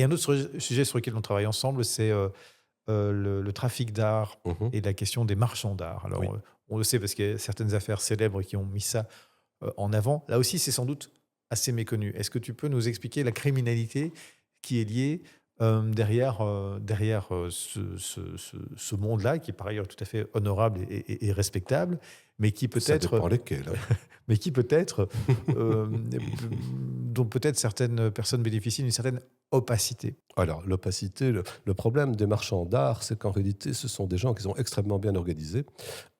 Et un autre sujet sur lequel on travaille ensemble, c'est le trafic d'art Mmh. et la question des marchands d'art. Oui. Alors, on le sait parce qu'il y a certaines affaires célèbres qui ont mis ça en avant. Là aussi, c'est sans doute assez méconnu. Est-ce que tu peux nous expliquer la criminalité qui est liée derrière ce monde-là, qui est par ailleurs tout à fait honorable et respectable, mais qui Ça peut-être dépend lesquels, hein. mais qui peut-être, dont peut-être certaines personnes bénéficient d'une certaine opacité. Alors, l'opacité, le problème des marchands d'art, c'est qu'en réalité, ce sont des gens qui sont extrêmement bien organisés,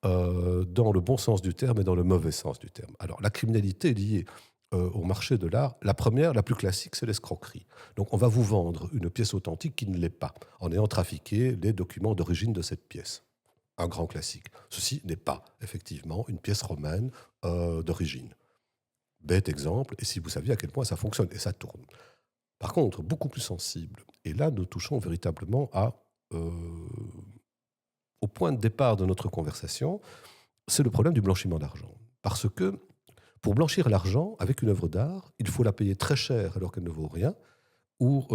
dans le bon sens du terme et dans le mauvais sens du terme. Alors, la criminalité liée, au marché de l'art, la première, la plus classique, c'est l'escroquerie. Donc, on va vous vendre une pièce authentique qui ne l'est pas, en ayant trafiqué les documents d'origine de cette pièce. Un grand classique. Ceci n'est pas, effectivement, une pièce romaine, d'origine. Bête exemple, et si vous saviez à quel point ça fonctionne, et ça tourne. Par contre, beaucoup plus sensible, et là nous touchons véritablement au point de départ de notre conversation, c'est le problème du blanchiment d'argent. Parce que pour blanchir l'argent avec une œuvre d'art, il faut la payer très cher alors qu'elle ne vaut rien, ou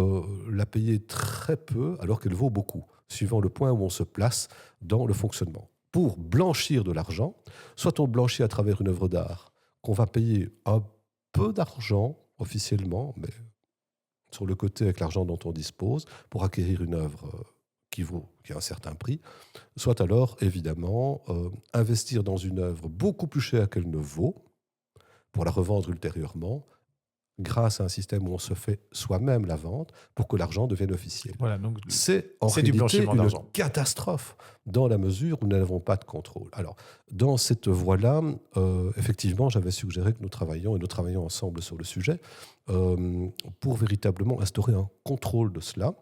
la payer très peu alors qu'elle vaut beaucoup, suivant le point où on se place dans le fonctionnement. Pour blanchir de l'argent, soit on blanchit à travers une œuvre d'art qu'on va payer un peu d'argent officiellement, mais sur le côté avec l'argent dont on dispose pour acquérir une œuvre qui a un certain prix, soit alors évidemment investir dans une œuvre beaucoup plus chère qu'elle ne vaut pour la revendre ultérieurement grâce à un système où on se fait soi-même la vente pour que l'argent devienne officiel. Voilà, donc C'est en c'est du réalité blanchiment une d'argent. catastrophe dans la mesure où nous n'avons pas de contrôle. Alors, dans cette voie-là, effectivement, j'avais suggéré que nous travaillions, et nous travaillons ensemble sur le sujet, pour véritablement instaurer un contrôle de cela,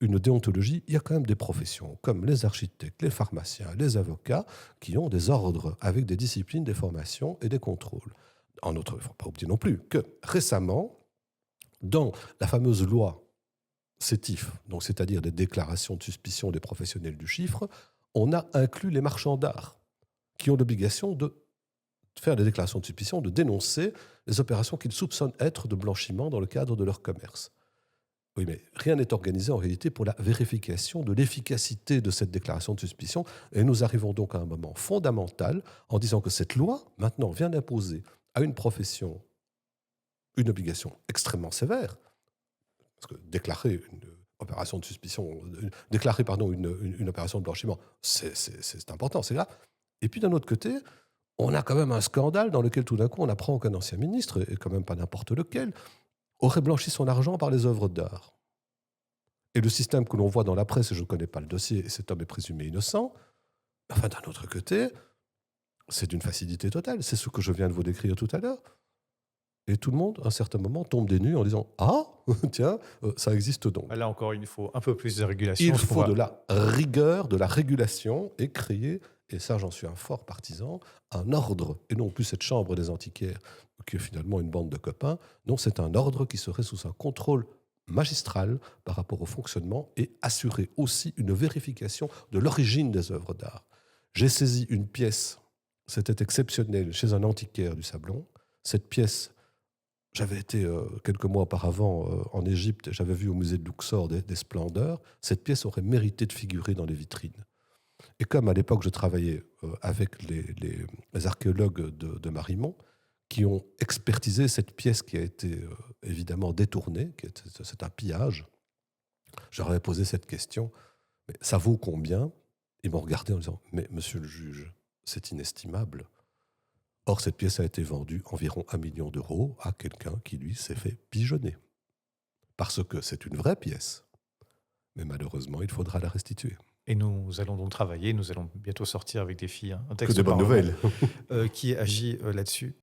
une déontologie. Il y a quand même des professions, comme les architectes, les pharmaciens, les avocats, qui ont des ordres avec des disciplines, des formations et des contrôles. En outre, il ne faut pas oublier non plus que récemment, dans la fameuse loi CETIF, donc c'est-à-dire des déclarations de suspicion des professionnels du chiffre, on a inclus les marchands d'art qui ont l'obligation de faire des déclarations de suspicion, de dénoncer les opérations qu'ils soupçonnent être de blanchiment dans le cadre de leur commerce. Oui, mais rien n'est organisé en réalité pour la vérification de l'efficacité de cette déclaration de suspicion. Et nous arrivons donc à un moment fondamental en disant que cette loi, maintenant, vient d'imposer à une profession une obligation extrêmement sévère. Parce que déclarer une opération de suspicion, déclarer pardon, une opération de blanchiment, c'est important, c'est grave. Et puis d'un autre côté, on a quand même un scandale dans lequel tout d'un coup on apprend qu'un ancien ministre, et quand même pas n'importe lequel, aurait blanchi son argent par les œuvres d'art. Et le système que l'on voit dans la presse, et je ne connais pas le dossier, et cet homme est présumé innocent, enfin d'un autre côté, c'est d'une facilité totale. C'est ce que je viens de vous décrire tout à l'heure. Et tout le monde, à un certain moment, tombe des nues en disant « Ah, tiens, ça existe donc ». Là encore, il faut un peu plus de régulation. Il Parce qu'on faut de va... la rigueur, de la régulation et créer, et ça j'en suis un fort partisan, un ordre, et non plus cette chambre des antiquaires qui est finalement une bande de copains. Non, c'est un ordre qui serait sous un contrôle magistral par rapport au fonctionnement et assurer aussi une vérification de l'origine des œuvres d'art. J'ai saisi une pièce, c'était exceptionnel, chez un antiquaire du Sablon. Cette pièce, j'avais été quelques mois auparavant en Égypte, j'avais vu au musée de Luxor des splendeurs. Cette pièce aurait mérité de figurer dans les vitrines. Et comme à l'époque je travaillais avec les archéologues de Marimont, qui ont expertisé cette pièce qui a été évidemment détournée, c'est un pillage, je leur avais posé cette question, mais ça vaut combien? Ils m'ont regardé en disant, mais monsieur le juge, c'est inestimable. Or, cette pièce a été vendue environ 1 million d'euros à quelqu'un qui, lui, s'est fait pigeonner. Parce que c'est une vraie pièce. Mais malheureusement, il faudra la restituer. Et nous allons donc travailler, nous allons bientôt sortir avec des filles un Que texte de au bonnes Parlement nouvelles. qui agit là-dessus.